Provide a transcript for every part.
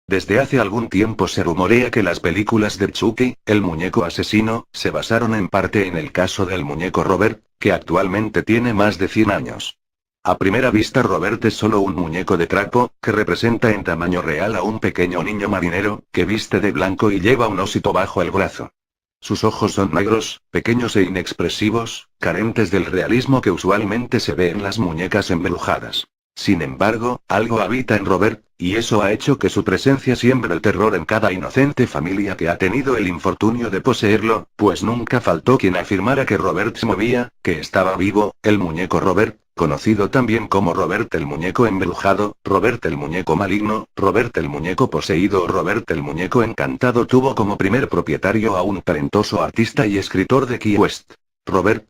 Desde hace algún tiempo se rumorea que las películas de Chucky, el muñeco asesino, se basaron en parte en el caso del muñeco Robert, que actualmente tiene más de 100 años. A primera vista Robert es solo un muñeco de trapo, que representa en tamaño real a un pequeño niño marinero, que viste de blanco y lleva un osito bajo el brazo. Sus ojos son negros, pequeños e inexpresivos, carentes del realismo que usualmente se ve en las muñecas embrujadas. Sin embargo, algo habita en Robert, y eso ha hecho que su presencia siembre el terror en cada inocente familia que ha tenido el infortunio de poseerlo, pues nunca faltó quien afirmara que Robert se movía, que estaba vivo. El muñeco Robert, conocido también como Robert el muñeco embrujado, Robert el muñeco maligno, Robert el muñeco poseído o Robert el muñeco encantado, tuvo como primer propietario a un talentoso artista y escritor de Key West. Robert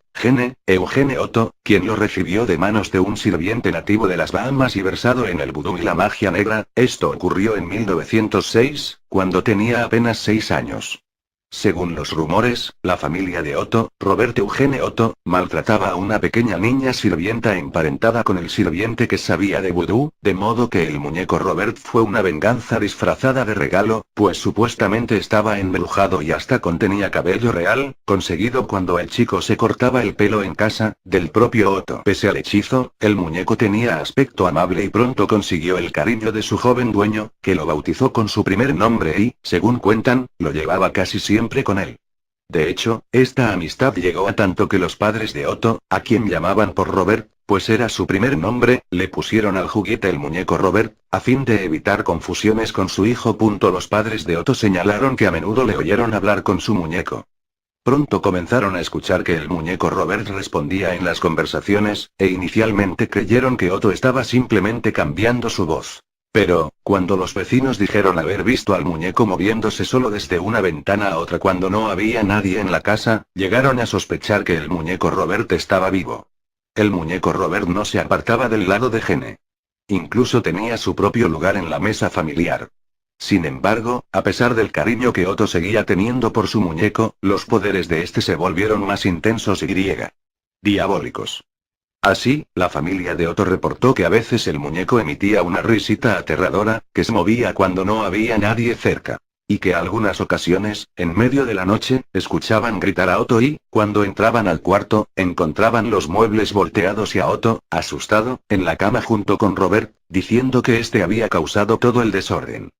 Eugene Otto, quien lo recibió de manos de un sirviente nativo de las Bahamas y versado en el vudú y la magia negra. Esto ocurrió en 1906, cuando tenía apenas 6 años. Según los rumores, la familia de Otto, Robert Eugene Otto, maltrataba a una pequeña niña sirvienta emparentada con el sirviente que sabía de vudú, de modo que el muñeco Robert fue una venganza disfrazada de regalo, pues supuestamente estaba embrujado y hasta contenía cabello real, conseguido cuando el chico se cortaba el pelo en casa, del propio Otto. Pese al hechizo, el muñeco tenía aspecto amable y pronto consiguió el cariño de su joven dueño, que lo bautizó con su primer nombre y, según cuentan, lo llevaba casi siempre con él. De hecho, esta amistad llegó a tanto que los padres de Otto, a quien llamaban por Robert, pues era su primer nombre, le pusieron al juguete el muñeco Robert, a fin de evitar confusiones con su hijo. Los padres de Otto señalaron que a menudo le oyeron hablar con su muñeco. Pronto comenzaron a escuchar que el muñeco Robert respondía en las conversaciones, e inicialmente creyeron que Otto estaba simplemente cambiando su voz. Pero, cuando los vecinos dijeron haber visto al muñeco moviéndose solo desde una ventana a otra cuando no había nadie en la casa, llegaron a sospechar que el muñeco Robert estaba vivo. El muñeco Robert no se apartaba del lado de Gene. Incluso tenía su propio lugar en la mesa familiar. Sin embargo, a pesar del cariño que Otto seguía teniendo por su muñeco, los poderes de este se volvieron más intensos y diabólicos. Así, la familia de Otto reportó que a veces el muñeco emitía una risita aterradora, que se movía cuando no había nadie cerca. Y que algunas ocasiones, en medio de la noche, escuchaban gritar a Otto y, cuando entraban al cuarto, encontraban los muebles volteados y a Otto, asustado, en la cama junto con Robert, diciendo que este había causado todo el desorden.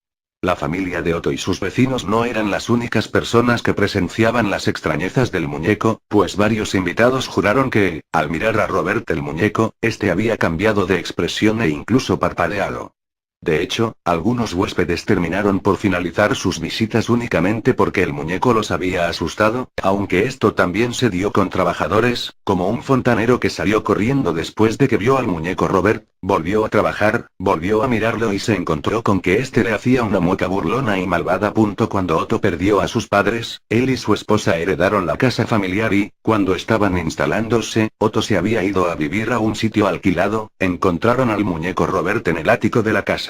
La familia de Otto y sus vecinos no eran las únicas personas que presenciaban las extrañezas del muñeco, pues varios invitados juraron que, al mirar a Robert el muñeco, este había cambiado de expresión e incluso parpadeado. De hecho, algunos huéspedes terminaron por finalizar sus visitas únicamente porque el muñeco los había asustado, aunque esto también se dio con trabajadores, como un fontanero que salió corriendo después de que vio al muñeco Robert, volvió a trabajar, volvió a mirarlo y se encontró con que este le hacía una mueca burlona y malvada. Cuando Otto perdió a sus padres, él y su esposa heredaron la casa familiar y, cuando estaban instalándose, Otto se había ido a vivir a un sitio alquilado, encontraron al muñeco Robert en el ático de la casa.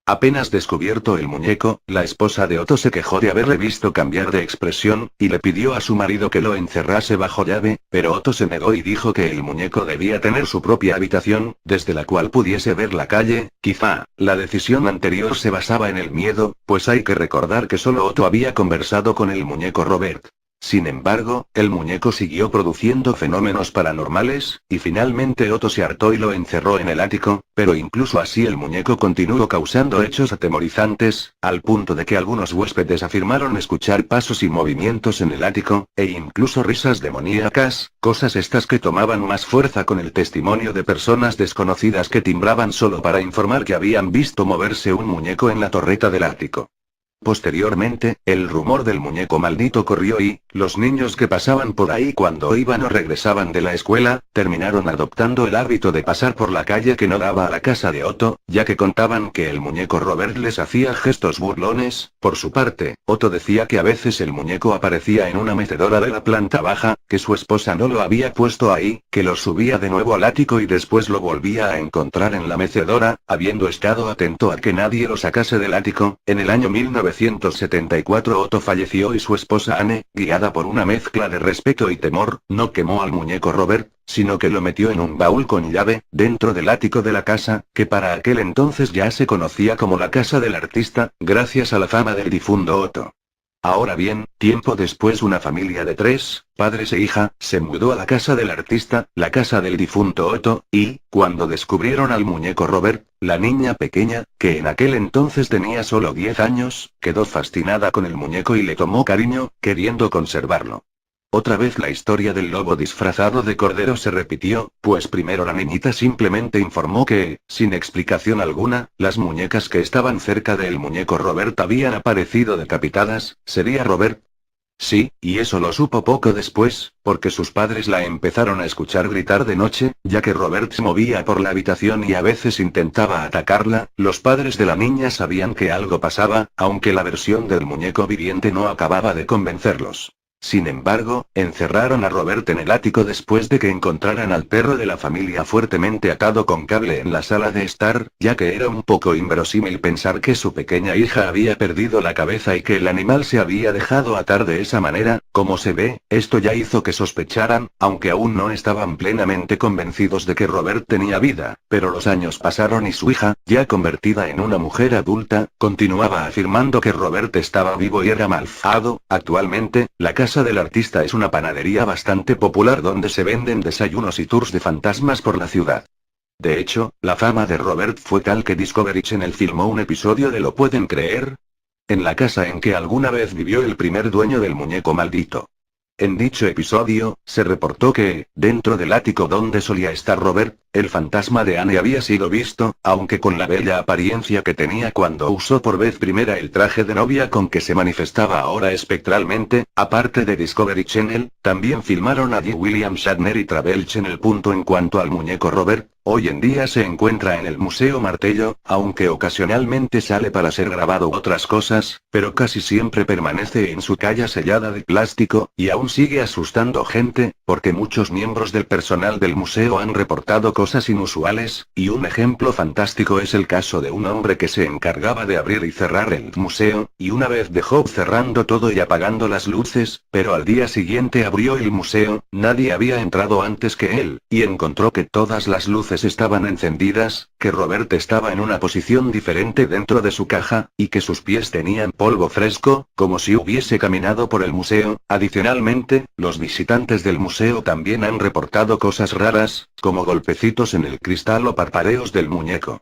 Apenas descubierto el muñeco, la esposa de Otto se quejó de haberle visto cambiar de expresión, y le pidió a su marido que lo encerrase bajo llave, pero Otto se negó y dijo que el muñeco debía tener su propia habitación, desde la cual pudiese ver la calle. Quizá, la decisión anterior se basaba en el miedo, pues hay que recordar que solo Otto había conversado con el muñeco Robert. Sin embargo, el muñeco siguió produciendo fenómenos paranormales, y finalmente Otto se hartó y lo encerró en el ático, pero incluso así el muñeco continuó causando hechos atemorizantes, al punto de que algunos huéspedes afirmaron escuchar pasos y movimientos en el ático, e incluso risas demoníacas, cosas estas que tomaban más fuerza con el testimonio de personas desconocidas que timbraban solo para informar que habían visto moverse un muñeco en la torreta del ático. Posteriormente, el rumor del muñeco maldito corrió y, los niños que pasaban por ahí cuando iban o regresaban de la escuela, terminaron adoptando el hábito de pasar por la calle que no daba a la casa de Otto, ya que contaban que el muñeco Robert les hacía gestos burlones. Por su parte, Otto decía que a veces el muñeco aparecía en una mecedora de la planta baja, que su esposa no lo había puesto ahí, que lo subía de nuevo al ático y después lo volvía a encontrar en la mecedora, habiendo estado atento a que nadie lo sacase del ático. En el año 1974 Otto falleció y su esposa Anne, guiada por una mezcla de respeto y temor, no quemó al muñeco Robert, sino que lo metió en un baúl con llave, dentro del ático de la casa, que para aquel entonces ya se conocía como la casa del artista, gracias a la fama del difunto Otto. Ahora bien, tiempo después una familia de 3, padres e hija, se mudó a la casa del artista, la casa del difunto Otto, y, cuando descubrieron al muñeco Robert, la niña pequeña, que en aquel entonces tenía solo 10 años, quedó fascinada con el muñeco y le tomó cariño, queriendo conservarlo. Otra vez la historia del lobo disfrazado de cordero se repitió, pues primero la niñita simplemente informó que, sin explicación alguna, las muñecas que estaban cerca del muñeco Robert habían aparecido decapitadas. ¿Sería Robert? Sí, y eso lo supo poco después, porque sus padres la empezaron a escuchar gritar de noche, ya que Robert se movía por la habitación y a veces intentaba atacarla. Los padres de la niña sabían que algo pasaba, aunque la versión del muñeco viviente no acababa de convencerlos. Sin embargo, encerraron a Robert en el ático después de que encontraran al perro de la familia fuertemente atado con cable en la sala de estar, ya que era un poco inverosímil pensar que su pequeña hija había perdido la cabeza y que el animal se había dejado atar de esa manera. Como se ve, esto ya hizo que sospecharan, aunque aún no estaban plenamente convencidos de que Robert tenía vida, pero los años pasaron y su hija, ya convertida en una mujer adulta, continuaba afirmando que Robert estaba vivo y era malvado. Actualmente, la casa del artista es una panadería bastante popular donde se venden desayunos y tours de fantasmas por la ciudad. De hecho, la fama de Robert fue tal que Discovery Channel filmó un episodio de ¿Lo pueden creer? En la casa en que alguna vez vivió el primer dueño del muñeco maldito. En dicho episodio, se reportó que, dentro del ático donde solía estar Robert, el fantasma de Anne había sido visto, aunque con la bella apariencia que tenía cuando usó por vez primera el traje de novia con que se manifestaba ahora espectralmente. Aparte de Discovery Channel, también filmaron a Dee William Shatner y Travel Channel. En cuanto al muñeco Robert, hoy en día se encuentra en el Museo Martello, aunque ocasionalmente sale para ser grabado otras cosas, pero casi siempre permanece en su caja sellada de plástico, y aún sigue asustando gente, porque muchos miembros del personal del museo han reportado cosas inusuales, y un ejemplo fantástico es el caso de un hombre que se encargaba de abrir y cerrar el museo, y una vez dejó cerrando todo y apagando las luces, pero al día siguiente abrió el museo, nadie había entrado antes que él, y encontró que todas las luces estaban encendidas, que Robert estaba en una posición diferente dentro de su caja, y que sus pies tenían polvo fresco, como si hubiese caminado por el museo. Adicionalmente, los visitantes del museo también han reportado cosas raras, como golpecitos en el cristal o parpadeos del muñeco.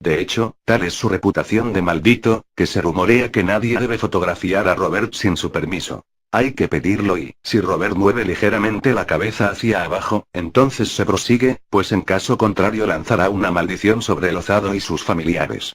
De hecho, tal es su reputación de maldito, que se rumorea que nadie debe fotografiar a Robert sin su permiso. Hay que pedirlo y, si Robert mueve ligeramente la cabeza hacia abajo, entonces se prosigue, pues en caso contrario lanzará una maldición sobre el ozado y sus familiares.